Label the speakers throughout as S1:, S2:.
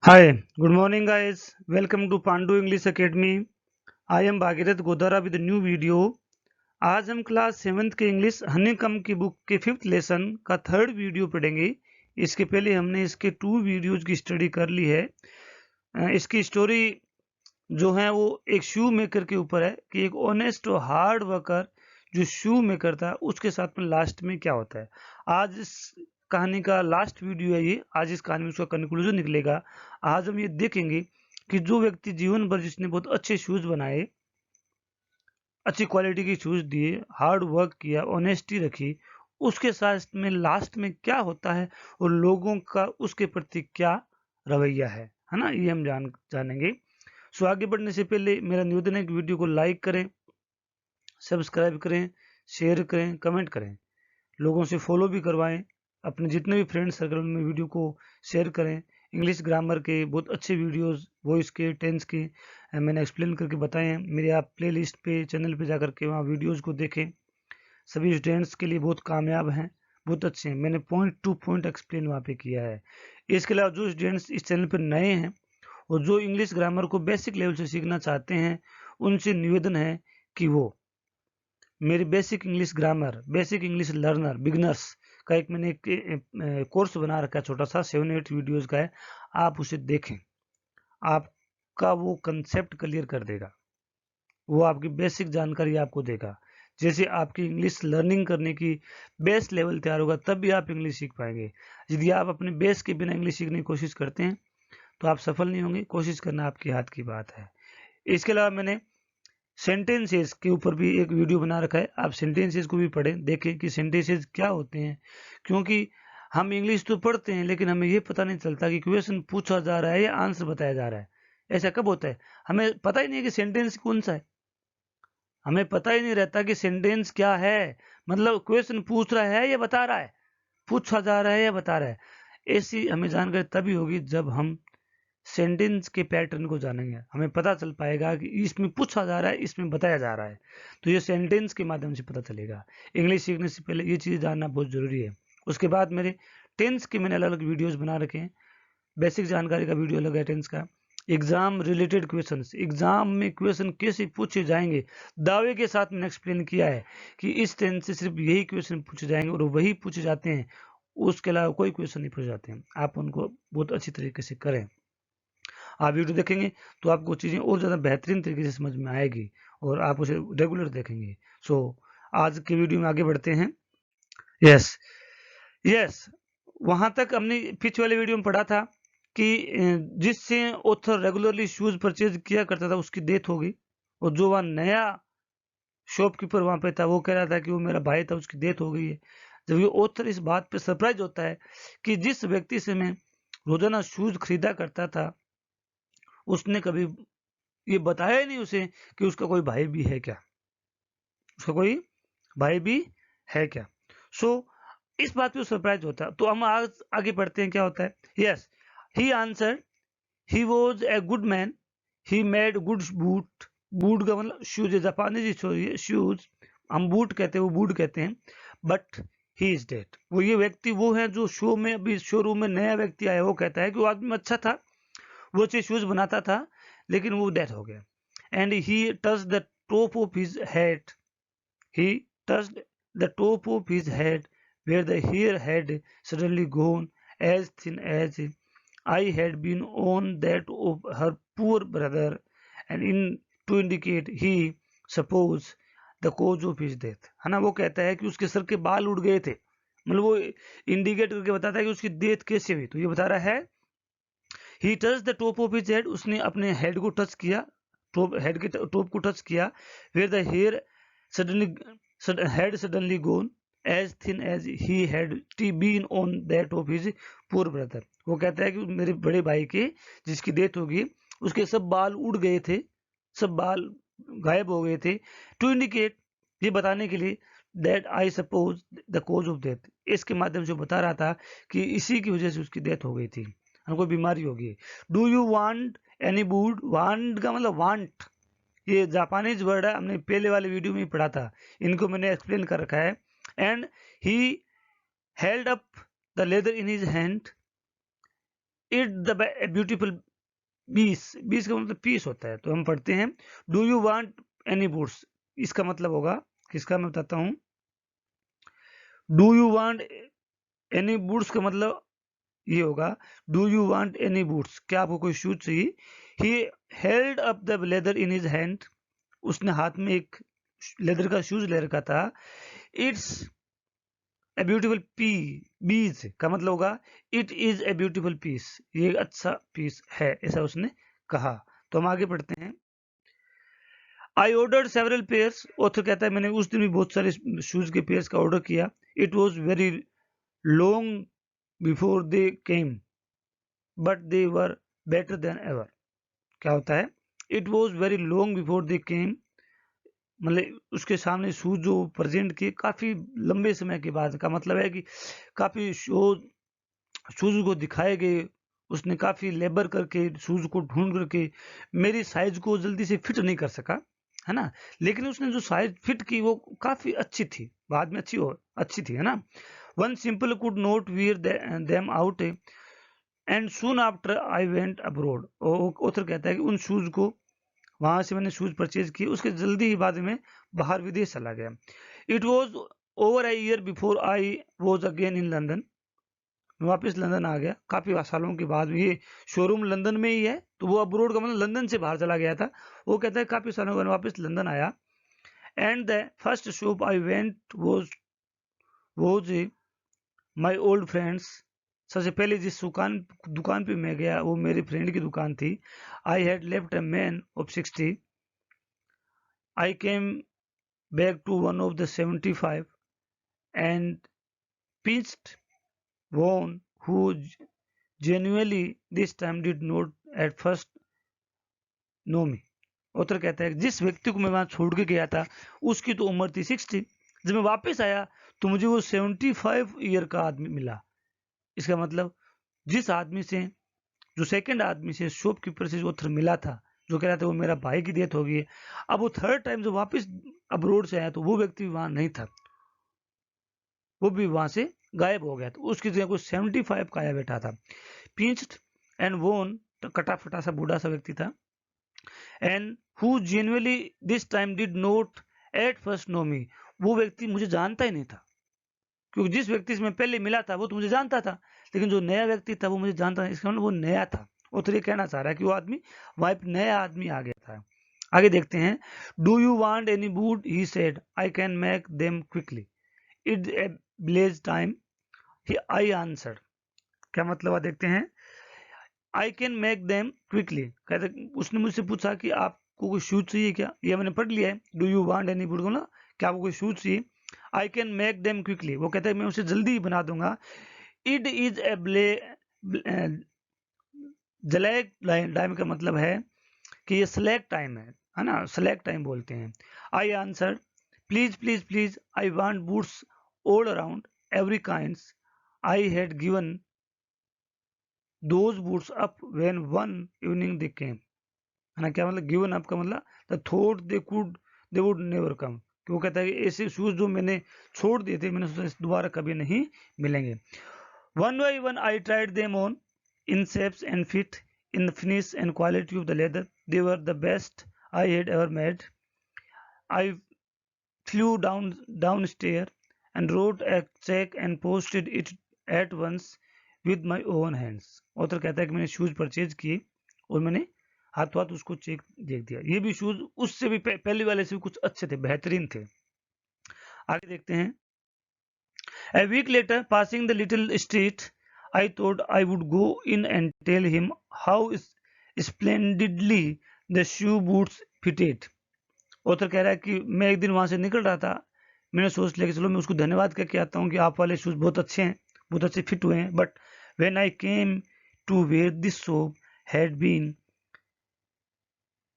S1: Hi, good morning guys. Welcome to Pandu English Academy. I am Bhagirath Godara with a new video. आज हम class 7th के English हनीकम की book के 5th lesson का 3rd video पढ़ेंगे। इसके पहले हमने इसके 2 वीडियोज की स्टडी कर ली है। इसकी स्टोरी जो है वो एक शू मेकर के ऊपर है कि एक ऑनेस्ट और हार्ड वर्कर जो शू मेकर था उसके साथ में लास्ट में क्या होता है। आज इस कहानी का लास्ट वीडियो है ये। आज इस कहानी में उसका कंक्लूजन निकलेगा। आज हम ये देखेंगे कि जो व्यक्ति जीवन भर जिसने बहुत अच्छे शूज बनाए, अच्छी क्वालिटी के शूज दिए, हार्ड वर्क किया, ऑनेस्टी रखी, उसके साथ में लास्ट में क्या होता है और लोगों का उसके प्रति क्या रवैया है ना, ये हम जानेंगे। सो आगे बढ़ने से पहले मेरा निवेदन है कि वीडियो को लाइक करें, सब्सक्राइब करें, शेयर करें, कमेंट करें, लोगों से फॉलो भी करवाएं, अपने जितने भी फ्रेंड सर्कल में वीडियो को शेयर करें। इंग्लिश ग्रामर के बहुत अच्छे वीडियोस, वॉइस के, टेंस के मैंने एक्सप्लेन करके बताए हैं। मेरे आप प्लेलिस्ट पे, चैनल पे जाकर के वहाँ वीडियोस को देखें। सभी स्टूडेंट्स के लिए बहुत कामयाब हैं, बहुत अच्छे हैं। मैंने पॉइंट टू पॉइंट एक्सप्लेन वहाँ पे किया है। इसके अलावा जो स्टूडेंट्स इस चैनल पर नए हैं और जो इंग्लिश ग्रामर को बेसिक लेवल से सीखना चाहते हैं, उनसे निवेदन है कि वो मेरी basic English grammar, basic English learner, beginners का एक मैंने एक कोर्स बना रखा है, छोटा सा 7-8 वीडियोस का है। आप उसे देखें, आपका वो कंसेप्ट क्लियर कर देगा, वो आपकी बेसिक जानकारी आपको देगा। जैसे आपकी इंग्लिश लर्निंग करने की बेस लेवल तैयार होगा तब भी आप इंग्लिश सीख पाएंगे। यदि आप अपने बेस के बिना इंग्लिश सीखने की कोशिश करते हैं तो आप सफल नहीं होंगे। कोशिश करना आपके हाथ की बात है। इसके अलावा मैंने सेंटेंसेस के ऊपर भी एक वीडियो बना रखा है। आप सेंटेंसेस को भी पढ़ें, देखें कि सेंटेंसेस क्या होते हैं, क्योंकि हम इंग्लिश तो पढ़ते हैं लेकिन हमें ये पता नहीं चलता कि क्वेश्चन पूछा जा रहा है या आंसर बताया जा रहा है। ऐसा कब होता है? हमें पता ही नहीं है कि सेंटेंस कौन सा है। हमें पता ही नहीं रहता कि सेंटेंस क्या है, मतलब क्वेश्चन पूछ रहा है या बता रहा है, पूछा जा रहा है या बता रहा है। ऐसी हमें जानकारी तभी होगी जब हम सेंटेंस के पैटर्न को जानेंगे। हमें पता चल पाएगा कि इसमें पूछा जा रहा है, इसमें बताया जा रहा है, तो ये सेंटेंस के माध्यम से पता चलेगा। इंग्लिश सीखने से पहले ये चीज़ जानना बहुत ज़रूरी है। उसके बाद मेरे टेंस के मैंने अलग अलग वीडियोज़ बना रखे हैं। बेसिक जानकारी का वीडियो अलग है टेंस का। एग्जाम रिलेटेड क्वेश्चंस, एग्जाम में क्वेश्चन कैसे पूछे जाएंगे, दावे के साथ मैंने एक्सप्लेन किया है कि इस टेंस से सिर्फ यही क्वेश्चन पूछे जाएंगे और वही पूछे जाते हैं, उसके अलावा कोई क्वेश्चन नहीं पूछे जाते हैं। आप उनको बहुत अच्छी तरीके से करें। आप वीडियो देखेंगे तो आपको चीज़ें और ज़्यादा बेहतरीन तरीके से समझ में आएगी और आप उसे रेगुलर देखेंगे। सो आज के वीडियो में आगे बढ़ते हैं। यस यस, वहां तक हमने पिछले वाले वीडियो में पढ़ा था कि जिससे ऑथर रेगुलरली शूज परचेज किया करता था उसकी डेथ हो गई, और जो वह नया शॉपकीपर वहां पे था वो कह रहा था कि वो मेरा भाई था, उसकी डेथ हो गई है। जब ये ऑथर इस बात पे सरप्राइज होता है कि जिस व्यक्ति से मैं रोजाना शूज खरीदा करता था उसने कभी ये बताया ही नहीं उसे कि उसका कोई भाई भी है क्या, उसका कोई भाई भी है क्या। सो इस बात पे सरप्राइज होता है। तो हम आज आगे बढ़ते हैं, क्या होता है। Yes, he answer, he was a good man, he made good boot. Boot का मतलब शूज, जापानी शूज, हम बूट कहते हैं, वो बूट कहते हैं। But he is dead. वो ये व्यक्ति वो है जो शो में अभी शोरूम में नया व्यक्ति आया, वो कहता है कि वो आदमी अच्छा था, वो अच्छे शूज बनाता था, लेकिन वो डेथ हो गया। And he touch the top of his head, he touched the top of his head, where the hair had suddenly gone as thin as I had been on that of her poor brother, and in to indicate he suppose the cause of his death। है ना, वो कहता है कि उसके sir के बाल उड़ गए थे, मतलब वो इंडिकेट करके बताता है कि उसकी डेथ कैसे हुई। तो ये बता रहा है he touch the top of his head, उसने अपने हेड को टच किया, टॉप हेड के टॉप को टच किया। Where the hair suddenly had suddenly gone as thin as he had been on that of his poor brother। वो कहता है कि मेरे बड़े भाई के जिसकी डेथ होगी उसके सब बाल उड़ गए थे, सब बाल गायब हो गए थे। टू इंडिकेट, ये बताने के लिए, that I suppose the cause of death, इसके माध्यम से बता रहा था कि इसी की वजह से उसकी डेथ हो गई थी, हमको बीमारी होगी। Do you want any would, want का मतलब वांट, ये जापानीज वर्ड है, हमने पहले वाले वीडियो में ही पढ़ा था, इनको मैंने एक्सप्लेन कर रखा है। And he held up the leather in his hand, it the beautiful बीस, बीस का मतलब पीस होता है। तो हम पढ़ते हैं do you want any boots, इसका मतलब होगा किसका, मैं बताता हूँ। Do you want any boots का मतलब ये होगा do you want any boots, क्या आपको कोई शूज चाहिए। He held up the leather in his hand, उसने हाथ में एक लेदर का शूज ले रखा था। इट्स ए ब्यूटीफुल पी, बीज का मतलब होगा it is a beautiful piece, ये अच्छा पीस है, ऐसा उसने कहा। तो हम आगे पढ़ते हैं। I ordered several pairs, author कहता है मैंने उस दिन भी बहुत सारे शूज के पेयर्स का ऑर्डर किया। It was very long before they came but they were better than ever, क्या होता है, it was very long before they came, मतलब उसके सामने शूज जो प्रेजेंट किए काफी लंबे समय के बाद, का मतलब है कि काफी शूज को दिखाए गए, उसने काफी लेबर करके शूज को ढूंढ करके मेरी साइज को जल्दी से फिट नहीं कर सका, है ना, लेकिन उसने जो साइज फिट की वो काफी अच्छी थी, बाद में अच्छी थी, है ना। One simple could not wear them out and soon after I went abroad, author कहता है कि उन शूज को वहां से मैंने शूज परचेज किए, उसके जल्दी ही बाद में बाहर विदेश चला गया। It was over a year before I was again in London, मैं वापस लंदन आ गया काफी सालों के बाद। ये शोरूम लंदन में ही है, तो वो अब्रोड का मतलब लंदन से बाहर चला गया था। वो कहता है काफी सालों के बाद वापस लंदन आया। And the first shop I went was my old friends, सबसे पहले जिस दुकान पे मैं गया वो मेरे फ्रेंड की दुकान थी। I had left a man of 60, I came back to one of the 75 and pinched one who genuinely this time did not at first know me। Author कहता है जिस व्यक्ति को मैं वहां छोड़ के गया था उसकी तो उम्र थी 60, जब मैं वापस आया तो मुझे वो 75 ईयर का आदमी मिला। इसका मतलब जिस आदमी से, जो सेकंड आदमी से शॉपकीपर से जो ऑथर मिला था, जो कह रहा था वो मेरा भाई की डेथ हो गई है, अब वो थर्ड टाइम जो वापस अब्रोड से आया तो वो व्यक्ति वहां नहीं था, वो भी वहां से गायब हो गया, तो उसकी जगह कोई 75 का आया बैठा था। पिंच्ड एंड वोन, तो कटा फटा सा बूढ़ा सा व्यक्ति था। And who genuinely this time did not at first know me, वो व्यक्ति मुझे जानता ही नहीं था, क्योंकि जिस व्यक्ति से मैं पहले मिला था वो तो मुझे जानता था, लेकिन जो नया व्यक्ति था वो मुझे जानता नहीं, इसका मतलब वो नया था। वो तो ये कहना चाह रहा है कि वो आदमी वहां नया आदमी आ गया था। आगे देखते हैं। Do you want any wood, he said, I can make them quickly, it's a blaze time, I answered, क्या मतलब देखते हैं। I can make them quickly, कहते उसने मुझसे पूछा कि आपको कोई शूज चाहिए क्या, ये मैंने पढ़ लिया है, do you want any would, ना क्या आपको कोई शूज चाहिए। आई कैन मेक देम क्विकली, वो कहता है मैं उसे जल्दी ही बना दूंगा। इट इज ए जलैक टाइम का मतलब है कि ये सिलेक्ट टाइम है ना, सिलेक्ट टाइम बोलते हैं। I answer, please please please, I want boots all around every kinds, I had given those boots up when one evening they came, है ना, क्या मतलब गिवन अप का मतलब the thought they would never come, कि वो कहता है कि ऐसे शूज जो मैंने छोड़ दिए थे, मैंने सोचा दोबारा कभी नहीं मिलेंगे। One by one I tried them on in shapes and fit, in the finish and quality of the leather, they were the best I had ever made. I flew downstairs and wrote a check and posted it at once with my own hands। Author कहता है कि मैंने shoes purchase किए और मैंने हाथों हाथ उसको चेक देख दिया। ये भी शूज उससे भी पहले वाले से भी कुछ अच्छे थे, बेहतरीन थे। आगे देखते हैं। A week later, passing the little street, I thought I would go in and tell him how splendidly the shoe boots fitted। Author कह रहा है कि मैं एक दिन वहां से निकल रहा था, मैंने सोच लिया कि चलो मैं उसको धन्यवाद करके आता हूँ कि आप वाले शूज बहुत अच्छे हैं, बहुत अच्छे फिट हुए हैं। But when I came to where this shop had been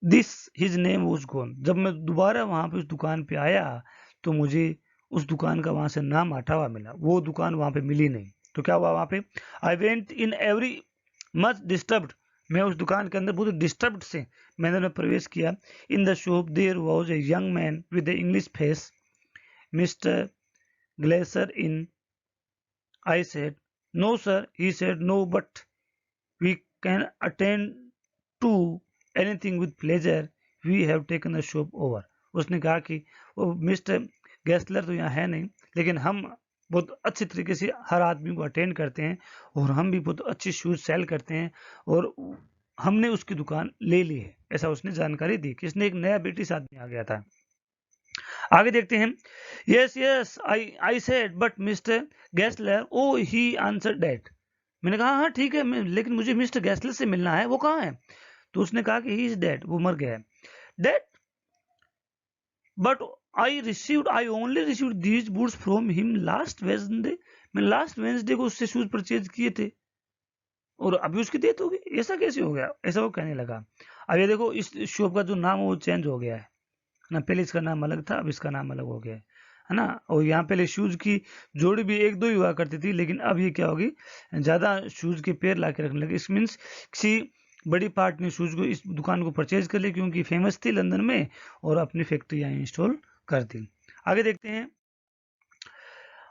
S1: this his name was gone, जब मैं दोबारा वहां पे उस दुकान पे आया तो मुझे उस दुकान का वहां से नाम हटा हुआ मिला, वो दुकान वहां पे मिली नहीं। तो क्या हुआ वहां पे, I went in every much disturbed, मैं उस दुकान के अंदर बहुत डिस्टर्ब्ड से मैंने प्रवेश किया। In the shop there was a young man with a English face, mister Glaser in, I said no sir, he said no but we can attend to anything with pleasure, we have taken the shop over. उसने कहा कि वो mister Gessler तो यहाँ है नहीं, लेकिन हम बहुत अच्छे तरीके से हर आदमी को अटेंड करते हैं और हम भी बहुत अच्छे शूज सेल करते हैं और हमने उसकी दुकान ले ली है, ऐसा उसने जानकारी दी। किसने? एक नया ब्रिटिश आदमी आ गया था। आगे देखते हैं। Yes yes I said but mister Gessler, oh he answered that. मैंने कहा हाँ ठीक है, लेकिन मुझे मिस्टर गेस्लर से मिलना है, वो कहाँ है? तो उसने कहा कि ही इज डेड, वो मर गया है। Dead? But I only received these boots from him last Wednesday. मैं लास्ट वेडनेसडे को उससे शूज परचेज किए थे और अभी उसकी डेथ हो गई, ऐसा कैसे हो गया? ऐसा वो कहने लगा। अब ये देखो, इस शॉप का जो नाम है वो चेंज हो गया है ना, पहले इसका नाम अलग था, अब इसका नाम अलग हो गया है ना। और यहाँ पहले शूज की जोड़ी भी एक दो ही हुआ करती थी, लेकिन अब ये क्या होगी, ज्यादा शूज के पेयर ला के रखने लगे। इस मीन्स किसी बड़ी पार्ट ने शूज को, इस दुकान को परचेज कर लिया क्योंकि फेमस थी लंदन में और अपनी फैक्ट्री यहाँ इंस्टॉल कर दी। आगे देखते हैं।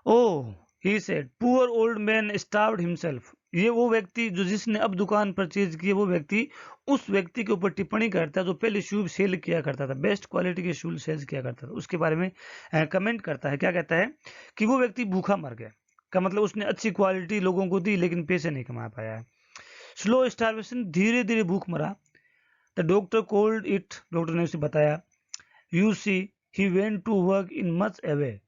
S1: Oh he said poor old man starved himself. ये वो व्यक्ति जो जिसने अब दुकान परचेज की है, वो व्यक्ति उस व्यक्ति के ऊपर टिप्पणी करता है जो पहले शूज सेल किया करता था, बेस्ट क्वालिटी के शूज सेल किया करता था, उसके बारे में कमेंट करता है। क्या कहता है कि वो व्यक्ति भूखा मर गया, का मतलब उसने अच्छी क्वालिटी लोगों को दी लेकिन पैसे नहीं कमा पाया है। स्लो स्टार्वेशन, धीरे धीरे भूख मरा। The doctor called it, doctor ने उसे बताया। You see he went to work in much away.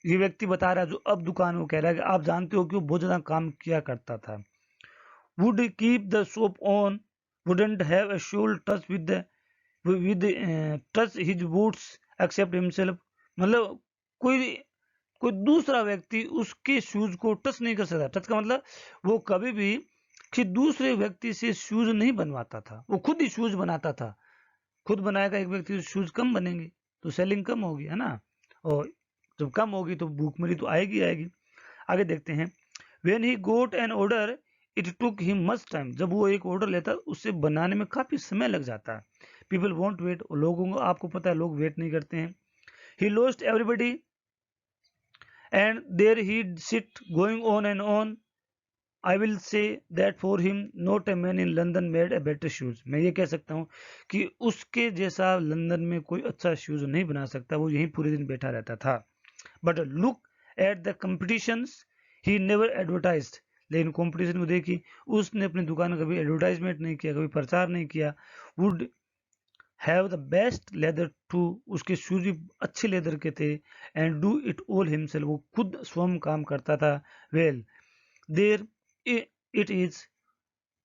S1: ये व्यक्ति बता रहा है जो अब दुकान को कह रहा है कि आप जानते हो कि वो बहुत ज्यादा काम किया करता था। Would keep the soap on, wouldn't have a soul touch with touch his boots except himself. मतलब कोई कोई दूसरा व्यक्ति उसके शूज को टच नहीं कर सकता। टच का मतलब वो कभी भी किसी दूसरे व्यक्ति से शूज नहीं बनवाता था, वो खुद ही शूज बनाता था। खुद बनाएगा एक व्यक्ति, शूज कम बनेंगे तो सेलिंग कम होगी, है ना। और जब कम होगी तो भूखमरी तो आएगी आएगी। आगे देखते हैं। When he got an order, it took him much time. जब वो एक ऑर्डर लेता है उसे बनाने में काफी समय लग जाता है। People won't wait. लोगों को, आपको पता है, लोग वेट नहीं करते हैं। He lost everybody and there he'd sit going on and on. I will say that for him not a man in London made a better shoes. मैं ये कह सकता हूँ कि उसके जैसा लंदन में कोई अच्छा शूज नहीं बना सकता, वो यहीं पूरे दिन बैठा रहता था। But look at the competitions, he never advertised. लेकिन कंपटीशन को देखी, उसने अपनी दुकान का कभी एडवर्टाइजमेंट नहीं किया, कभी प्रचार नहीं किया। Would have the best leather too, उसके शूज भी अच्छे लेदर के थे। And do it all himself, वो खुद स्वयं काम करता था। Well there it is,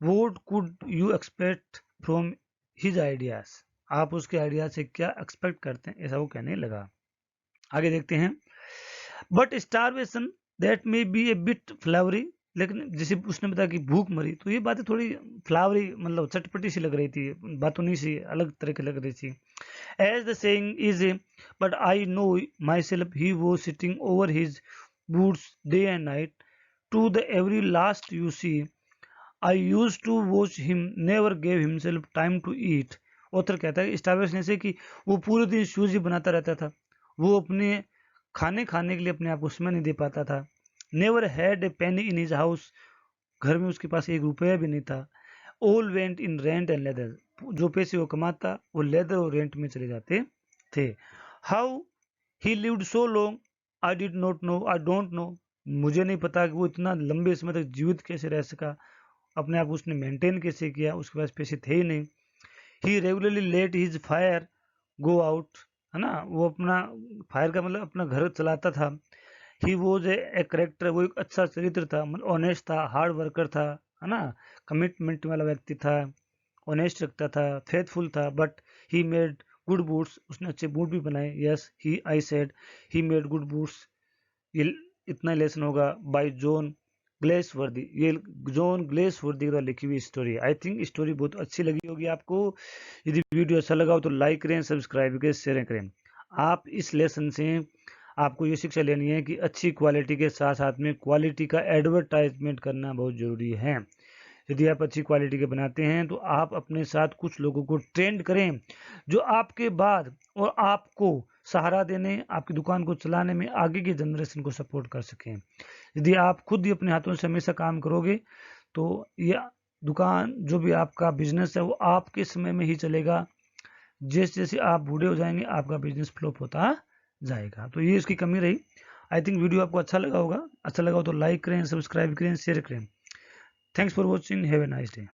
S1: what could you expect from his ideas. आप उसके आइडिया से क्या एक्सपेक्ट करते हैं, ऐसा वो कहने लगा। आगे देखते हैं। But starvation that may be A bit flowery, लेकिन जैसे उसने बताया कि भूख मरी, तो ये बातें थोड़ी फ्लावरी, मतलब चटपटी सी लग रही थी, बातों सी अलग तरह की लग रही थी। As the saying is, but I know myself he was sitting over his boots day and night to the every last you see. I used to watch him, never gave himself time to eat. Author कहता है starvation से कि वो पूरे दिन shoes ही बनाता रहता था, वो अपने खाने के लिए अपने आप को समय नहीं दे पाता था। Never had a Penney in his house, घर में उसके पास एक रुपया भी नहीं था। All went in rent and leather, जो पैसे वो कमाता वो लेदर और रेंट में चले जाते थे। How he lived so long, I did not know, I don't know, मुझे नहीं पता कि वो इतना लंबे समय तक जीवित कैसे रह सका, अपने आप उसने मेंटेन कैसे किया, उसके पास पैसे थे ही नहीं। He regularly let his fire go out, है ना, वो अपना फायर का मतलब अपना घर चलाता था। ही वॉज ए करेक्टर, वो एक अच्छा चरित्र था, मतलब ऑनेस्ट था, हार्ड वर्कर था, है ना, कमिटमेंट वाला व्यक्ति था, ऑनेस्ट रखता था, फेथफुल था। But he made good boots, उसने अच्छे बूट भी बनाए। Yes he I said he made good boots. ये इतना लेसन होगा बाय जॉन ग्लेसवर्दी, ये जॉन ग्लेसवर्दी द्वारा लिखी हुई स्टोरी। आई थिंक स्टोरी बहुत अच्छी लगी होगी आपको। यदि वीडियो अच्छा लगा हो तो लाइक करें, सब्सक्राइब करें, शेयर करें। आप इस लेसन से आपको ये शिक्षा लेनी है कि अच्छी क्वालिटी के साथ साथ में क्वालिटी का एडवर्टाइजमेंट करना बहुत जरूरी है। यदि आप अच्छी क्वालिटी के बनाते हैं तो आप अपने साथ कुछ लोगों को ट्रेंड करें जो आपके बाद और आपको सहारा देने, आपकी दुकान को चलाने में आगे की जनरेशन को सपोर्ट कर सकें। यदि आप खुद ही अपने हाथों से हमेशा काम करोगे तो ये दुकान जो भी आपका बिजनेस है वो आपके समय में ही चलेगा। जैसे जैसे आप बूढ़े हो जाएंगे आपका बिजनेस फ्लॉप होता जाएगा। तो ये इसकी कमी रही। आई थिंक वीडियो आपको अच्छा लगा होगा। अच्छा लगा हो तो लाइक करें, सब्सक्राइब करें, शेयर करें। Thanks for watching. Have a nice day.